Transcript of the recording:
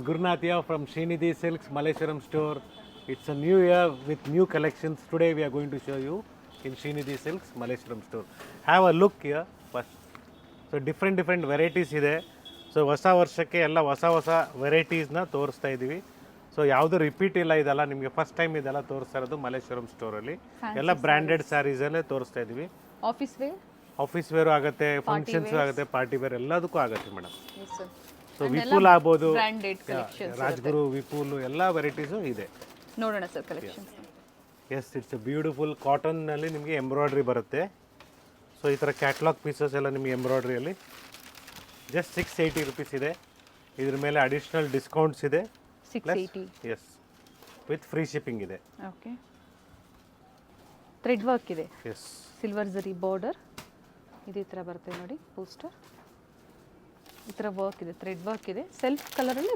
Gurnath here from Srinidhi Silks Malleshwaram store. It's a new year with new collections. Today we are going to show you in Srinidhi Silks Malleshwaram store. Have a look here first. So different varieties ಇದೆ. So ಹೊಸ ವರ್ಷಕ್ಕೆ ಎಲ್ಲ ಹೊಸ ವೆರೈಟೀಸ್ನ ತೋರಿಸ್ತಾ ಇದ್ದೀವಿ. So ಯಾವುದು repeat ಇಲ್ಲ, ಇದೆಲ್ಲ ನಿಮಗೆ ಫಸ್ಟ್ ಟೈಮ್ ಇದೆಲ್ಲ ತೋರಿಸ್ತಾ ಇರೋದು ಮಲ್ಲೇಶ್ವರಂ ಸ್ಟೋರಲ್ಲಿ. ಎಲ್ಲ ಬ್ರ್ಯಾಂಡೆಡ್ ಸ್ಯಾರೀಸಲ್ಲೇ ತೋರಿಸ್ತಾ ಇದ್ದೀವಿ. ಆಫೀಸ್ ವೇರು ಆಗುತ್ತೆ, ಫಂಕ್ಷನ್ಸ್ ಆಗುತ್ತೆ, ಪಾರ್ಟಿ ವೇರ್ ಎಲ್ಲದಕ್ಕೂ ಆಗುತ್ತೆ ಮೇಡಮ್. ಸೊ ವಿಪುಲ್ ಆಗ್ಬೋದು, ರಾಜ್ಗುರು, ವಿಪುಲ್ ಎಲ್ಲ ವೆರೈಟೀಸು ಇದೆ. ನೋಡೋಣ sir collections. Yes, it's beautiful ಕಾಟನ್ನಲ್ಲಿ ನಿಮಗೆ ಎಂಬ್ರಾಯ್ಡ್ರಿ ಬರುತ್ತೆ. ಸೊ ಈ ಥರ ಕ್ಯಾಟ್ಲಾಗ್ ಪೀಸಸ್ ಎಲ್ಲ ನಿಮಗೆ ಎಂಬ್ರಾಯ್ಡ್ರಿಯಲ್ಲಿ ಜಸ್ಟ್ 680 ರುಪೀಸ್ ಇದೆ. ಇದ್ರ ಮೇಲೆ ಅಡಿಷ್ನಲ್ ಡಿಸ್ಕೌಂಟ್ಸ್ ಇದೆ. 680. ಎಸ್, ವಿತ್ ಫ್ರೀ ಶಿಪ್ಪಿಂಗ್ ಇದೆ. ಓಕೆ, ಥ್ರೆಡ್ ವರ್ಕ್ ಇದೆ. ಎಸ್, ಸಿಲ್ವರ್ ಜರಿ ಬಾರ್ಡರ್ ಇದೇ ಥರ ಬರುತ್ತೆ ನೋಡಿ. ಪೋಸ್ಟರ್ ಈ ಥರ ವರ್ಕ್ ಇದೆ, ಥ್ರೆಡ್ ವರ್ಕ್ ಇದೆ. ಸೆಲ್ಫ್ ಕಲರಲ್ಲಿ